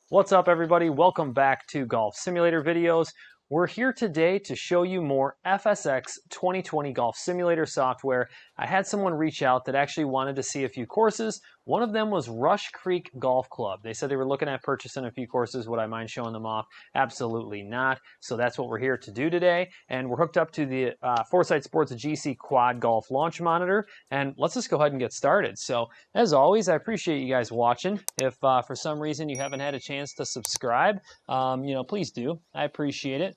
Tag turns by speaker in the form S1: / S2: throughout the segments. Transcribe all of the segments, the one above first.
S1: What's up, everybody? Welcome back to Golf Simulator videos. We're here today to show you more FSX 2020 Golf Simulator software. I had someone reach out that actually wanted to see a few courses. One of them was Rush Creek Golf Club. They said they were looking at purchasing a few courses. Would I mind showing them off? Absolutely not. So that's what we're here to do today. And we're hooked up to the Foresight Sports GCQuad Golf Launch Monitor. And let's just go ahead and get started. So as always, I appreciate you guys watching. If for some reason you haven't had a chance to subscribe, please do. I appreciate it.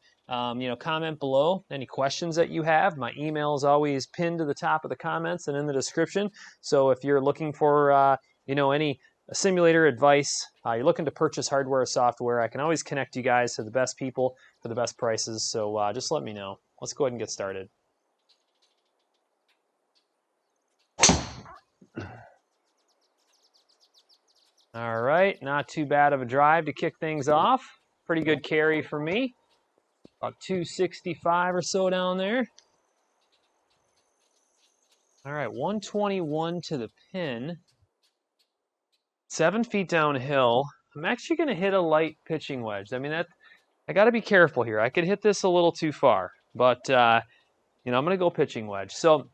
S1: Comment below any questions that you have. My email is always pinned to the top of the comments and in the description. So if you're looking for, any simulator advice, you're looking to purchase hardware or software, I can always connect you guys to the best people for the best prices. So just let me know. Let's go ahead and get started. All right, not too bad of a drive to kick things off. Pretty good carry for me. About 265 or so down there. All right, 121 to the pin. 7 feet downhill. I'm actually going to hit a light pitching wedge. I mean, I got to be careful here. I could hit this a little too far, but I'm going to go pitching wedge. So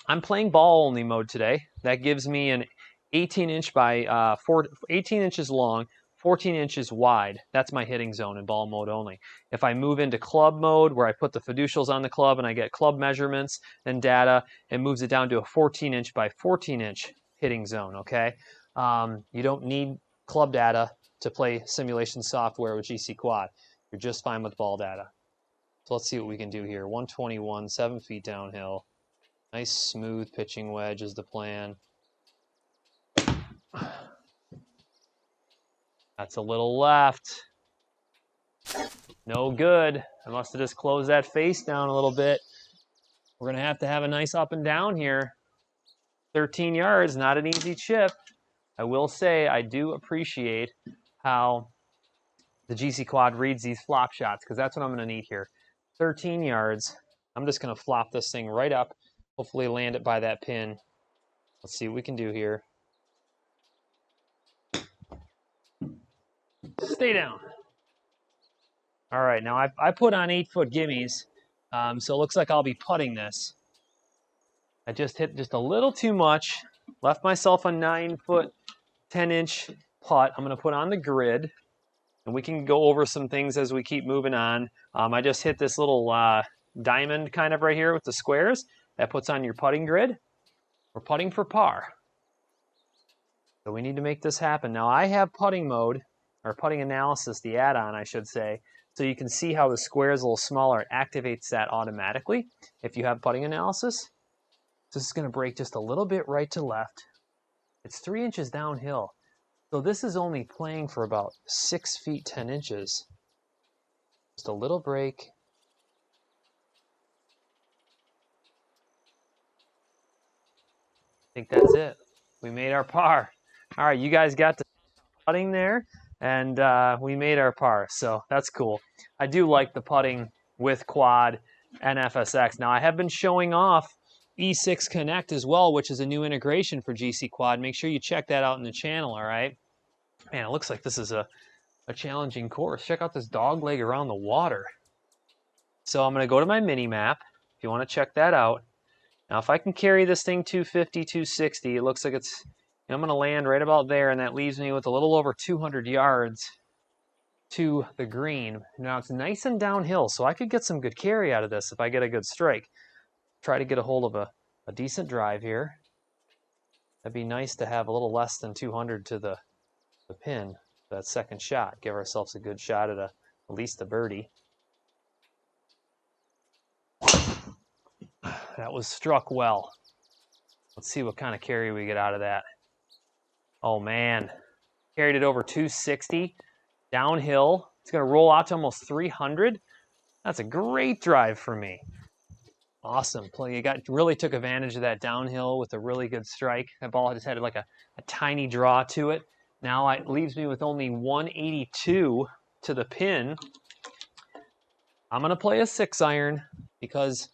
S1: I'm playing ball only mode today. That gives me an 18-inch by 18 inches long, 14 inches wide. That's my hitting zone in ball mode only. If I move into club mode, where I put the fiducials on the club and I get club measurements and data, it moves it down to a 14-inch by 14-inch hitting zone, okay? You don't need club data to play simulation software with GCQuad. You're just fine with ball data. So let's see what we can do here. 121, 7 feet downhill. Nice smooth pitching wedge is the plan. That's a little left. No good. I must have just closed that face down a little bit. We're going to have a nice up and down here. 13 yards, not an easy chip. I will say I do appreciate how the GCQuad reads these flop shots, because that's what I'm going to need here. 13 yards. I'm just going to flop this thing right up, hopefully land it by that pin. Let's see what we can do here. Stay down. All right, now I put on 8-foot gimmies, so it looks like I'll be putting this. I just hit just a little too much, left myself a 9-foot, 10-inch putt. I'm going to put on the grid, and we can go over some things as we keep moving on. I just hit this little diamond kind of right here with the squares. That puts on your putting grid. We're putting for par. So we need to make this happen. Now I have putting mode, or putting analysis, the add-on I should say, so you can see how the square is a little smaller. It activates that automatically if you have putting analysis. This is going to break just a little bit right to left. It's 3 inches downhill. So this is only playing for about 6 feet 10 inches. Just a little break. I think that's it. We made our par. All right, you guys got to putting there, and we made our par, so that's cool. I do like the putting with quad and FSX. Now, I have been showing off E6 Connect as well, which is a new integration for GCQuad. Make sure you check that out in the channel, all right? Man, it looks like this is a challenging course. Check out this dog leg around the water. So I'm going to go to my mini map if you want to check that out. Now, if I can carry this thing 250, 260, it looks like it's, I'm going to land right about there, and that leaves me with a little over 200 yards to the green. Now, it's nice and downhill, so I could get some good carry out of this if I get a good strike. Try to get a hold of a decent drive here. That'd be nice to have a little less than 200 to the pin, that second shot. Give ourselves a good shot at least a birdie. That was struck well. Let's see what kind of carry we get out of that. Oh man, carried it over 260 downhill. It's going to roll out to almost 300. That's a great drive for me. Awesome play. You really took advantage of that downhill with a really good strike. That ball just had like a tiny draw to it. Now it leaves me with only 182 to the pin. I'm going to play a 6-iron because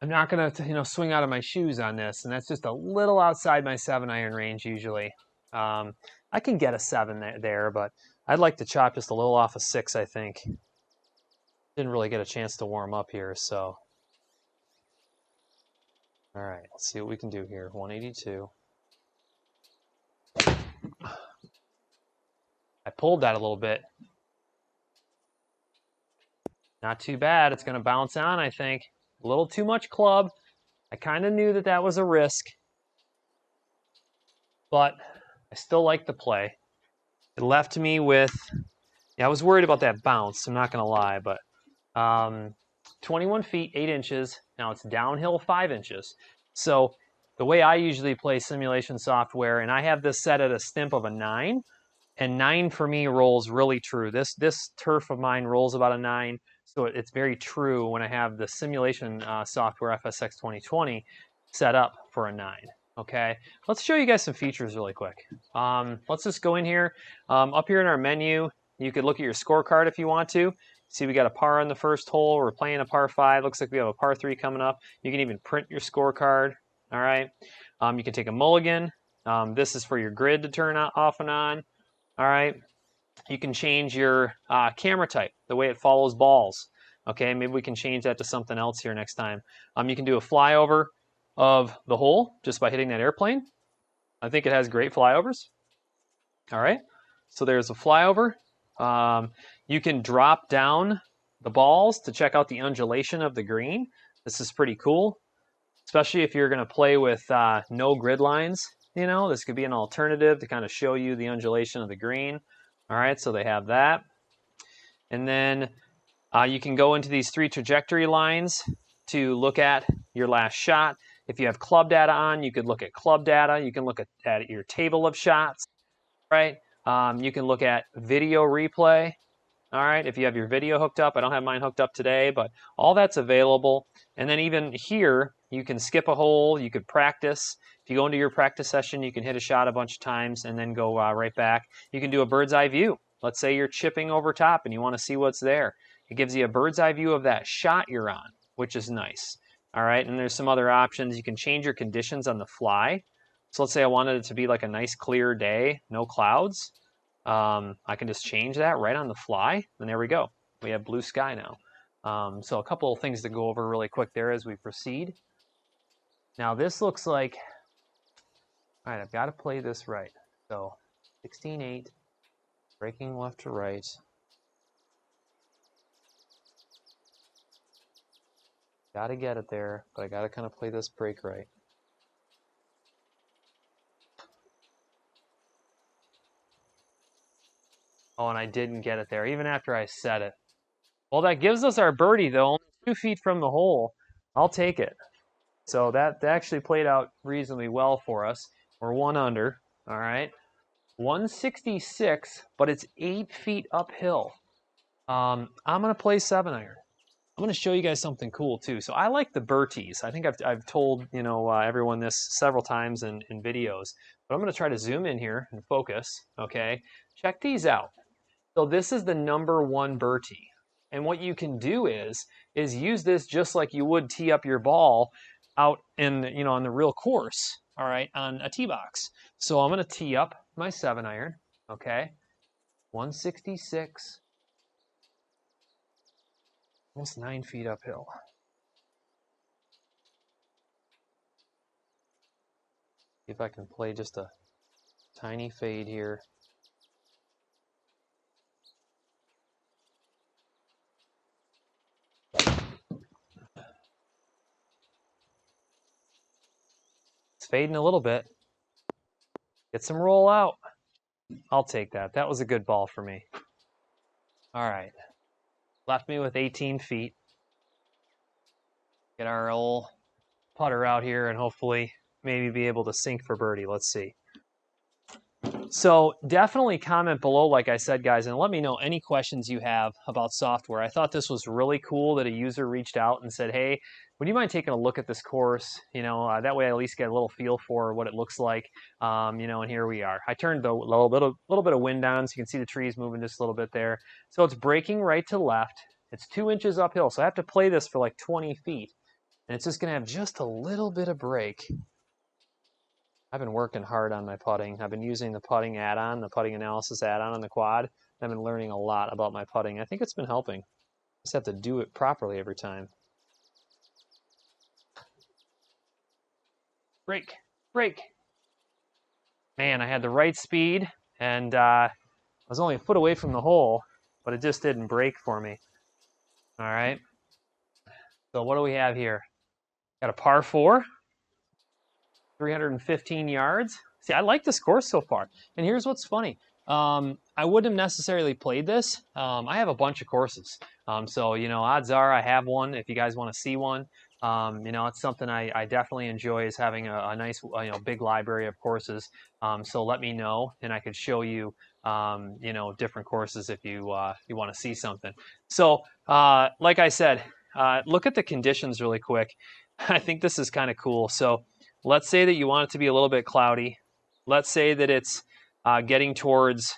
S1: I'm not going to swing out of my shoes on this, and that's just a little outside my 7-iron range usually. I can get a 7 there, but I'd like to chop just a little off of 6, I think. Didn't really get a chance to warm up here, so. All right, let's see what we can do here. 182. I pulled that a little bit. Not too bad. It's going to bounce on, I think. A little too much club. I kind of knew that that was a risk, but I still like the play. It left me with, yeah, I was worried about that bounce, I'm not going to lie, but 21 feet, 8 inches. Now it's downhill 5 inches. So the way I usually play simulation software, and I have this set at a stimp of a 9, and 9 for me rolls really true. This turf of mine rolls about a 9, so it's very true when I have the simulation software FSX 2020 set up for a 9. Okay, let's show you guys some features really quick. Let's just go in here. Up here in our menu, you could look at your scorecard if you want to. See, we got a par on the first hole. We're playing a par 5. Looks like we have a par 3 coming up. You can even print your scorecard. All right. You can take a mulligan. This is for your grid to turn off and on. All right. You can change your camera type, the way it follows balls. Okay, maybe we can change that to something else here next time. You can do a flyover of the hole just by hitting that airplane. I think it has great flyovers. All right, so there's a flyover. You can drop down the balls to check out the undulation of the green. This is pretty cool, especially if you're going to play with no grid lines. You know, this could be an alternative to kind of show you the undulation of the green. All right, so they have that. And then you can go into these 3 trajectory lines to look at your last shot. If you have club data on, you could look at club data. You can look at your table of shots, right? You can look at video replay, all right? If you have your video hooked up, I don't have mine hooked up today, but all that's available. And then even here, you can skip a hole, you could practice. If you go into your practice session, you can hit a shot a bunch of times and then go right back. You can do a bird's eye view. Let's say you're chipping over top and you want to see what's there. It gives you a bird's eye view of that shot you're on, which is nice. All right, and there's some other options. You can change your conditions on the fly. So let's say I wanted it to be like a nice clear day, no clouds. I can just change that right on the fly, and there we go. We have blue sky now. So a couple of things to go over really quick there as we proceed. Now this looks like, all right, I've got to play this right. So 16-8, breaking left to right. Got to get it there, but I got to kind of play this break right. Oh, and I didn't get it there, even after I set it. Well, that gives us our birdie, though, only 2 feet from the hole. I'll take it. So that actually played out reasonably well for us. We're 1 under, all right? 166, but it's 8 feet uphill. I'm going to play 7-iron. I'm going to show you guys something cool too. So I like the Berties. I think I've told everyone this several times in videos, but I'm going to try to zoom in here and focus. Okay, check these out. So this is the #1 Bertie, and what you can do is use this just like you would tee up your ball out in on the real course. All right, on a tee box. So I'm going to tee up my 7-iron. Okay, 166. Almost 9 feet uphill. See if I can play just a tiny fade here. It's fading a little bit. Get some roll out. I'll take that. That was a good ball for me. All right. Left me with 18 feet. Get our old putter out here and hopefully maybe be able to sink for birdie. Let's see. So definitely comment below, like I said, guys, and let me know any questions you have about software. I thought this was really cool that a user reached out and said, hey, would you mind taking a look at this course? That way I at least get a little feel for what it looks like. And here we are. I turned a little bit of wind down, so you can see the trees moving just a little bit there. So it's breaking right to left. It's 2 inches uphill, so I have to play this for like 20 feet. And it's just going to have just a little bit of break. I've been working hard on my putting. I've been using the putting add-on, the putting analysis add-on on the quad. I've been learning a lot about my putting. I think it's been helping. Just have to do it properly every time. Break, break. Man, I had the right speed, and I was only a foot away from the hole, but it just didn't break for me. All right. So what do we have here? Got a par 4, 315 yards. See, I like this course so far. And here's what's funny. I wouldn't have necessarily played this. I have a bunch of courses. So, you know, odds are I have one if you guys want to see one. You know, it's something I definitely enjoy, is having a nice, you know, big library of courses. So let me know, and I could show you, you know, different courses if you want to see something. So, like I said, look at the conditions really quick. I think this is kind of cool. So let's say that you want it to be a little bit cloudy. Let's say that it's getting towards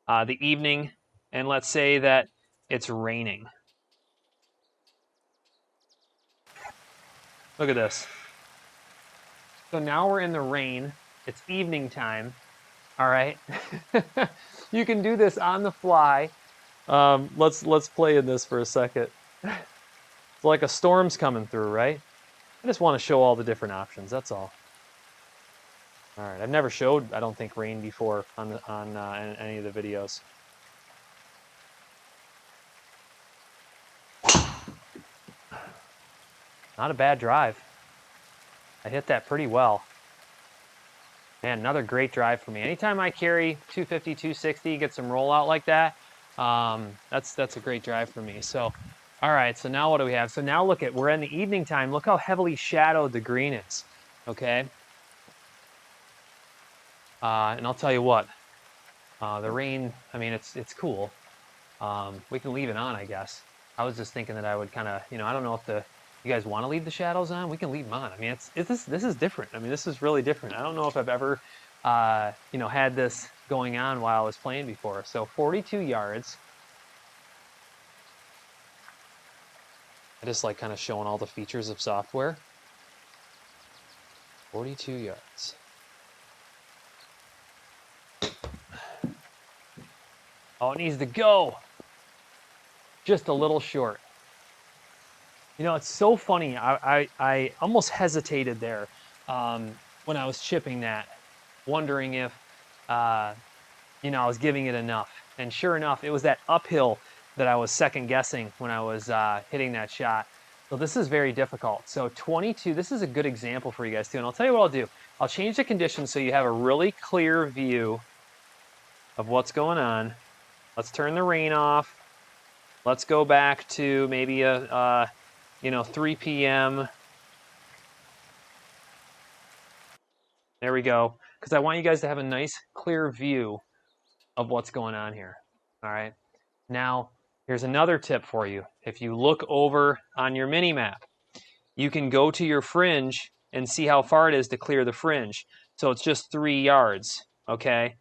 S1: the evening, and let's say that it's raining. Look at this. So now we're in the rain. It's evening time. All right. You can do this on the fly. Let's play in this for a second. It's like a storm's coming through, right? I just want to show all the different options. That's all. All right. I've never showed, I don't think, rain before on any of the videos. Not a bad drive. I hit that pretty well. Man, another great drive for me. Anytime I carry 250, 260, get some rollout like that, that's a great drive for me. So, all right, so now what do we have? So now look at, we're in the evening time. Look how heavily shadowed the green is, okay? And I'll tell you what, the rain, I mean, it's cool. We can leave it on, I guess. I was just thinking that I would kind of, you know, I don't know if you guys want to leave the shadows on, we can leave them on. I mean, this is different. I mean, this is really different. I don't know if I've ever, you know, had this going on while I was playing before. So 42 yards. I just like kind of showing all the features of software. 42 yards. Oh, it needs to go. Just a little short. You know, it's so funny. I almost hesitated there when I was chipping that, wondering if, you know, I was giving it enough. And sure enough, it was that uphill that I was second guessing when I was hitting that shot. So this is very difficult. So 22, this is a good example for you guys too. And I'll tell you what I'll do. I'll change the conditions so you have a really clear view of what's going on. Let's turn the rain off. Let's go back to maybe a you know, 3 p.m. There we go. Because I want you guys to have a nice, clear view of what's going on here. All right. Now, here's another tip for you. If you look over on your mini map, you can go to your fringe and see how far it is to clear the fringe. So it's just 3 yards. Okay.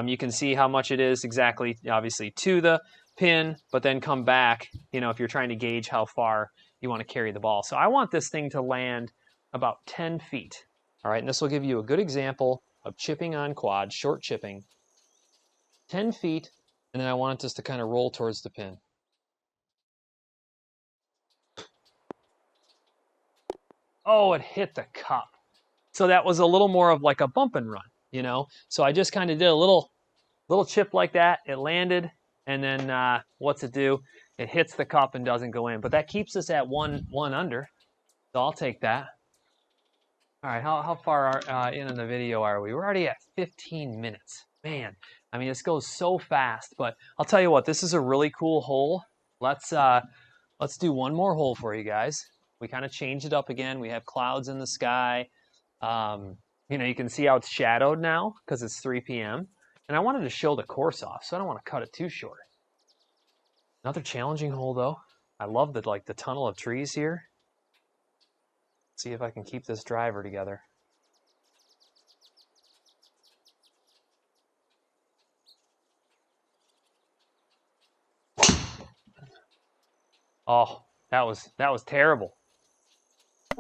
S1: You can see how much it is exactly, obviously, to the pin, but then come back, you know, if you're trying to gauge how far you want to carry the ball. So I want this thing to land about 10 feet. All right, and this will give you a good example of chipping on quad, short chipping. 10 feet, and then I want it just to kind of roll towards the pin. Oh, it hit the cup. So that was a little more of like a bump and run, you know? So I just kind of did a little chip like that. It landed, and then what's it do? It hits the cup and doesn't go in. But that keeps us at one under. So I'll take that. All right, how far in the video are we? We're already at 15 minutes. Man, I mean, this goes so fast. But I'll tell you what, this is a really cool hole. Let's do one more hole for you guys. We kind of changed it up again. We have clouds in the sky. You know, you can see how it's shadowed now because it's 3 p.m. And I wanted to show the course off, so I don't want to cut it too short. Another challenging hole, though. I love the tunnel of trees here. See if I can keep this driver together. Oh, that was terrible.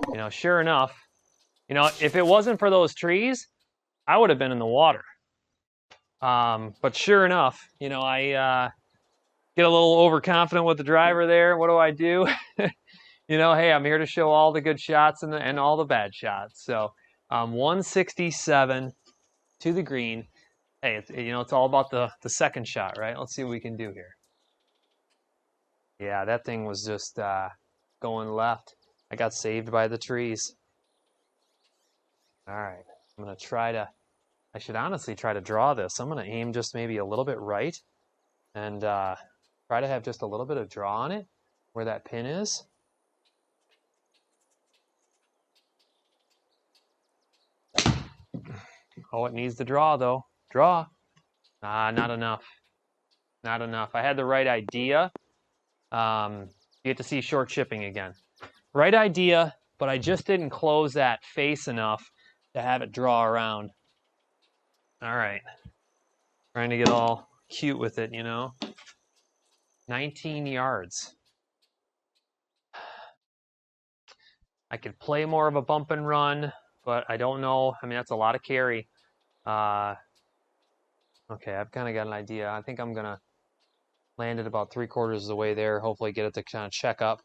S1: You know, sure enough, you know, if it wasn't for those trees, I would have been in the water. But sure enough, you know, I get a little overconfident with the driver there. What do? You know, hey, I'm here to show all the good shots and all the bad shots. So 167 to the green. Hey, you know, it's all about the second shot, right? Let's see what we can do here. Yeah, that thing was just going left. I got saved by the trees. All right, I'm going to try to, I should honestly try to draw this. I'm going to aim just maybe a little bit right and try to have just a little bit of draw on it where that pin is. Oh, it needs to draw though. Draw. Not enough. Not enough. I had the right idea. You get to see short chipping again. Right idea, but I just didn't close that face enough to have it draw around. All right. Trying to get all cute with it, you know. 19 yards. I could play more of a bump and run, but I don't know. I mean, that's a lot of carry. Okay, I've kind of got an idea. I think I'm going to land it about 3/4 of the way there. Hopefully get it to kind of check up.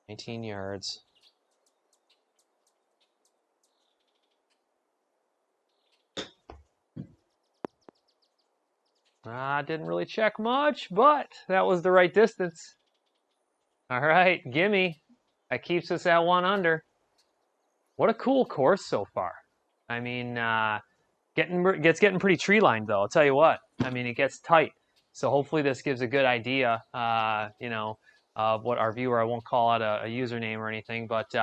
S1: 19 yards. Didn't really check much, but that was the right distance. All right, gimme. That keeps us at 1 under. What a cool course so far. I mean, gets getting pretty tree lined though. I'll tell you what. I mean, it gets tight. So hopefully this gives a good idea, you know, of what our viewer. I won't call out a username or anything, but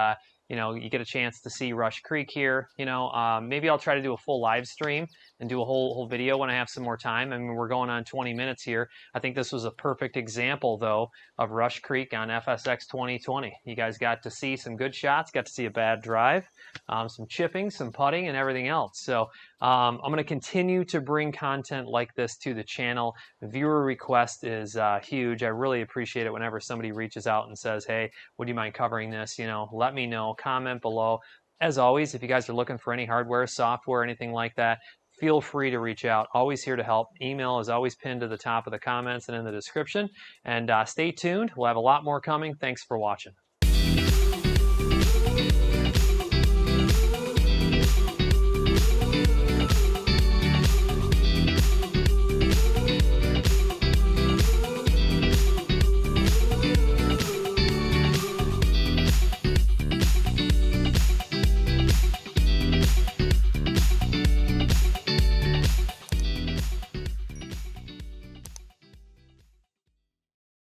S1: you know, you get a chance to see Rush Creek here. You know, maybe I'll try to do a full live stream and do a whole video when I have some more time. I mean, we're going on 20 minutes here. I think this was a perfect example though of Rush Creek on FSX 2020. You guys got to see some good shots, got to see a bad drive, some chipping, some putting, and everything else. So I'm going to continue to bring content like this to the channel. The viewer request is huge. I really appreciate it whenever somebody reaches out and says, hey, would you mind covering this? You know, let me know, comment below. As always, if you guys are looking for any hardware, software, anything like that, feel free to reach out. Always here to help. Email is always pinned to the top of the comments and in the description. And stay tuned. We'll have a lot more coming. Thanks for watching.